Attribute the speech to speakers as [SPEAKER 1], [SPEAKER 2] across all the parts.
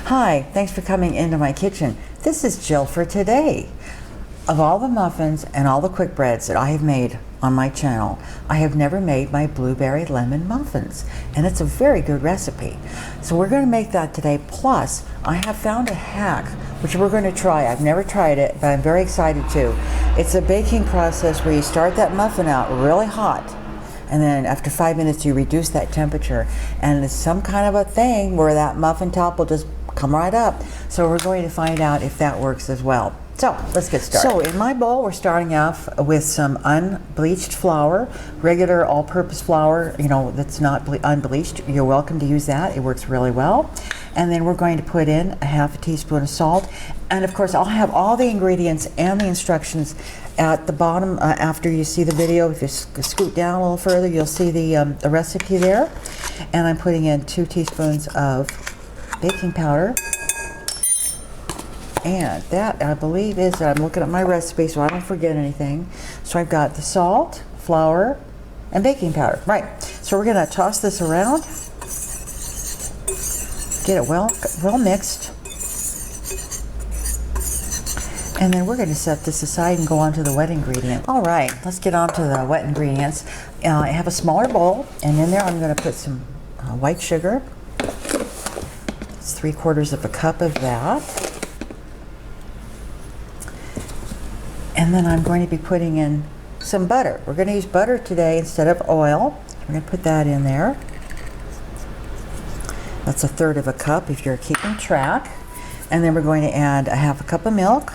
[SPEAKER 1] Hi, thanks for coming into my kitchen. This is Jill for today. Of all the muffins and all the quick breads that I have made on my channel, I have never made my blueberry lemon muffins, and it's a very good recipe. So we're going to make that today. Plus, I have found a hack which we're going to try. I've never tried it, but I'm very excited to. It's a baking process where you start that muffin out really hot, and then after 5 minutes you reduce that temperature, and it's some kind of a thing where that muffin top will just come right up. So we're going to find out if that works as well. So let's get started. So in my bowl, we're starting off with some unbleached flour, regular all-purpose flour, that's not unbleached. You're welcome to use that. It works really well. And then we're going to put in a half a teaspoon of salt. And of course, I'll have all the ingredients and the instructions at the bottom after you see the video. If you scoot down a little further, you'll see the recipe there. And I'm putting in 2 teaspoons of baking powder. And that, I believe, is, I'm looking at my recipe so I don't forget anything. So I've got the salt, flour, and baking powder. Right. So we're going to toss this around. Get it well mixed. And then we're going to set this aside and go on to the wet ingredient. All right, let's get on to the wet ingredients. I have a smaller bowl, and in there I'm going to put some white sugar. It's 3/4 of a cup of that. And then I'm going to be putting in some butter. We're going to use butter today instead of oil. We're going to put that in there. That's 1/3 of a cup if you're keeping track. And then we're going to add a half a cup of milk.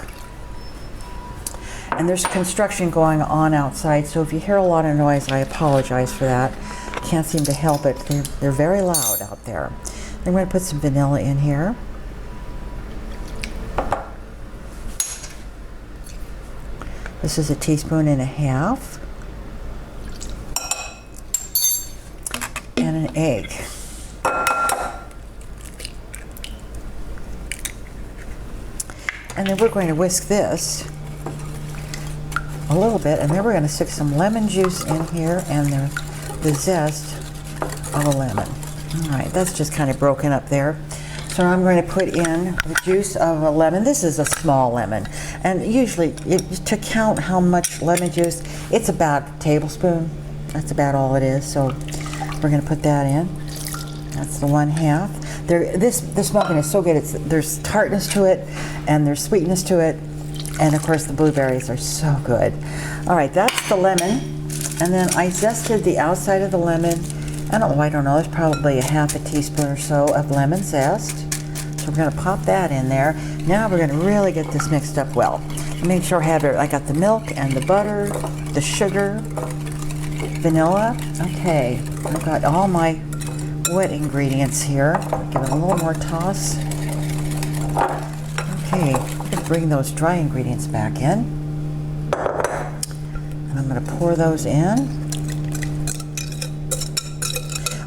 [SPEAKER 1] And there's construction going on outside, so if you hear a lot of noise, I apologize for that. Can't seem to help it. They're very loud out there. Then we're going to put some vanilla in here. This is 1.5 teaspoons. And an egg. And then we're going to whisk this a little bit, and then we're going to stick some lemon juice in here and the zest of a lemon. All right, that's just kind of broken up there. So I'm going to put in the juice of a lemon. This is a small lemon. And usually, to count how much lemon juice, it's about a tablespoon. That's about all it is. So we're going to put that in. That's the 1/2. This muffin is so good. There's tartness to it, and there's sweetness to it. And of course, the blueberries are so good. All right, that's the lemon. And then I zested the outside of the lemon. I don't know, there's probably a half a teaspoon or so of lemon zest. So we're going to pop that in there. Now we're going to really get this mixed up well. Make sure I got the milk and the butter, the sugar, vanilla. Okay, I've got all my wet ingredients here. Give it a little more toss. Okay, I'm going to bring those dry ingredients back in. And I'm going to pour those in.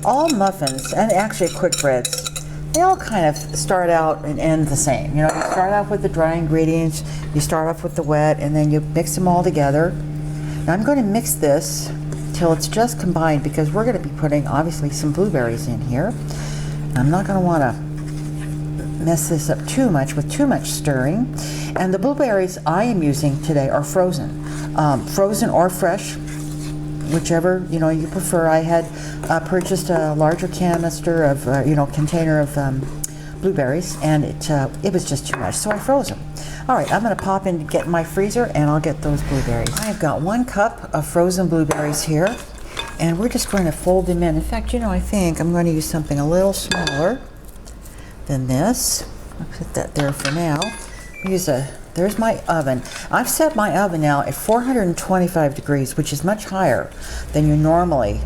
[SPEAKER 1] All muffins, and actually quick breads, they all kind of start out and end the same. You start off with the dry ingredients, you start off with the wet, and then you mix them all together. Now I'm going to mix this till it's just combined, because we're going to be putting, obviously, some blueberries in here. I'm not going to want to mess this up too much with too much stirring. And the blueberries I am using today are frozen. Frozen or fresh, whichever you prefer. I had purchased a larger canister of container of blueberries, and it was just too much, so I froze them. All right, I'm going to pop in, get in my freezer, and I'll get those blueberries. I've got 1 cup of frozen blueberries here, and we're just going to fold them in. In fact, I think I'm going to use something a little smaller than this. I'll put that there for now. There's my oven. I've set my oven now at 425 degrees, which is much higher than you normally,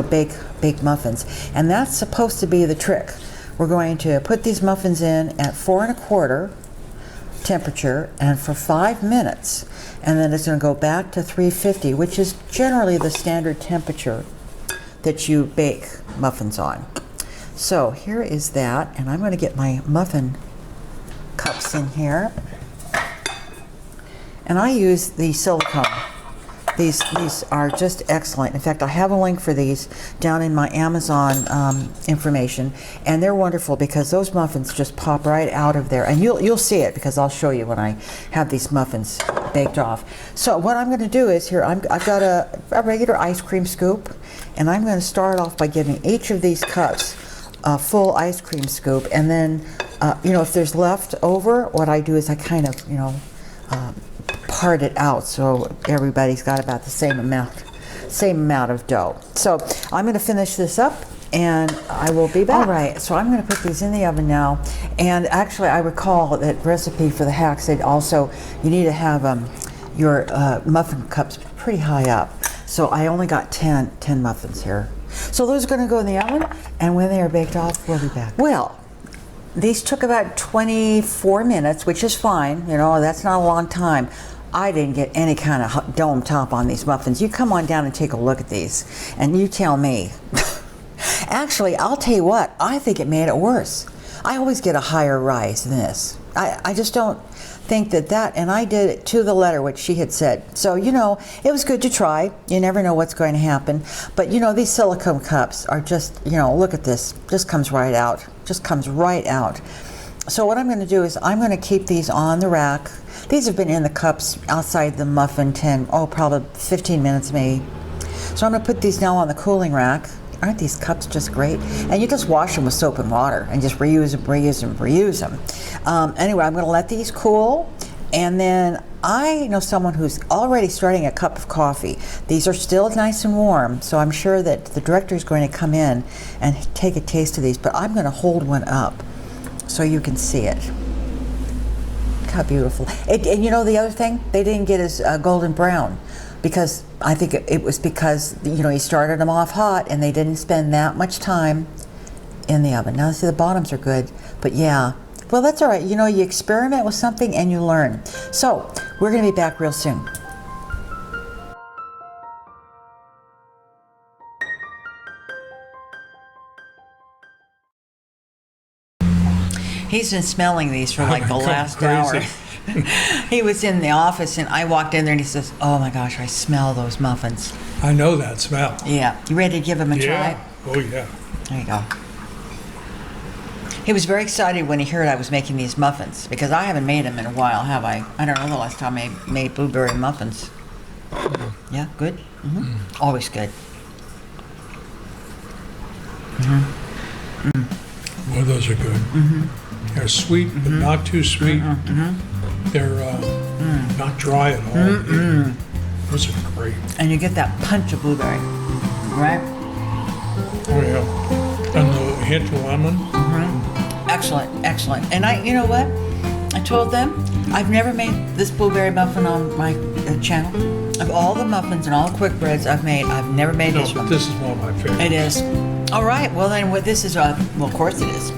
[SPEAKER 1] bake muffins. And that's supposed to be the trick. We're going to put these muffins in at 4 1/4 temperature and for 5 minutes. And then it's going to go back to 350, which is generally the standard temperature that you bake muffins on. So here is that, and I'm going to get my muffin cups in here. And I use the silicone. These are just excellent. In fact, I have a link for these down in my Amazon information, and they're wonderful because those muffins just pop right out of there, and you'll see it because I'll show you when I have these muffins baked off. So what I'm going to do is here I've got a regular ice cream scoop, and I'm going to start off by giving each of these cups a full ice cream scoop, and then if there's left over, what I do is I kind of part it out so everybody's got about the same amount of dough. So I'm going to finish this up and I will be back. All right, so I'm going to put these in the oven now. And actually, I recall that recipe for the hack said also you need to have your muffin cups pretty high up. So I only got 10 muffins here. So those are going to go in the oven, and when they are baked off, we'll be back. Well, these took about 24 minutes, which is fine. That's not a long time. I didn't get any kind of dome top on these muffins. You come on down and take a look at these, and you tell me. Actually, I'll tell you what, I think it made it worse. I always get a higher rise than this. I just don't think that, and I did it to the letter what she had said. So, it was good to try. You never know what's going to happen. But, these silicone cups are just, look at this. Just comes right out. Just comes right out. So what I'm going to do is I'm going to keep these on the rack. These have been in the cups outside the muffin tin, probably 15 minutes maybe. So I'm going to put these now on the cooling rack. Aren't these cups just great? And you just wash them with soap and water and just reuse them. Anyway, I'm going to let these cool. And then I know someone who's already starting a cup of coffee. These are still nice and warm, so I'm sure that the director is going to come in and take a taste of these. But I'm going to hold one up so you can see it. Look how beautiful. And the other thing, they didn't get as golden brown, because I think it was because he started them off hot and they didn't spend that much time in the oven. Now see, the bottoms are good, but yeah, well, that's all right. You experiment with something and you learn. So we're going to be back real soon. He's been smelling these for like the last hour. He was in the office and I walked in there and he says, "Oh my gosh, I smell those muffins."
[SPEAKER 2] I know that smell.
[SPEAKER 1] Yeah. You ready to give him a try?
[SPEAKER 2] Oh, yeah.
[SPEAKER 1] There you go. He was very excited when he heard I was making these muffins, because I haven't made them in a while, have I? I don't know the last time I made blueberry muffins. Yeah, good? Mm-hmm. Always good. Mm-hmm.
[SPEAKER 2] Well, those are good. Mm-hmm. They're sweet, but not too sweet. Mm-hmm. They're not dry at all. Mm-hmm. Those are great.
[SPEAKER 1] And you get that punch of blueberry, right?
[SPEAKER 2] Oh, yeah. And the hint of lemon.
[SPEAKER 1] Mm-hmm. Excellent, excellent. And you know what? I told them I've never made this blueberry muffin on my channel. Of all the muffins and all the quick breads I've made, I've never made this one.
[SPEAKER 2] This is one of my favorites.
[SPEAKER 1] It is. All right. Well, then what this is, well, of course it is.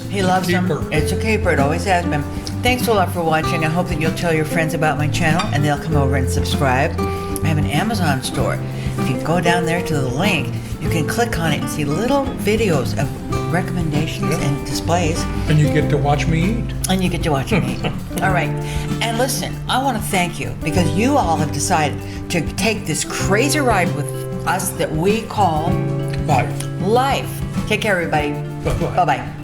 [SPEAKER 1] He loves them. It's a keeper. It always has been. Thanks a lot for watching. I hope that you'll tell your friends about my channel and they'll come over and subscribe. I have an Amazon store. If you go down there to the link, you can click on it and see little videos of recommendations and displays.
[SPEAKER 2] And you get to watch me eat.
[SPEAKER 1] And you get to watch me eat. All right. And listen, I want to thank you because you all have decided to take this crazy ride with us that we call
[SPEAKER 2] Life.
[SPEAKER 1] Life. Take care, everybody.
[SPEAKER 2] Bye-bye.
[SPEAKER 1] Bye-bye.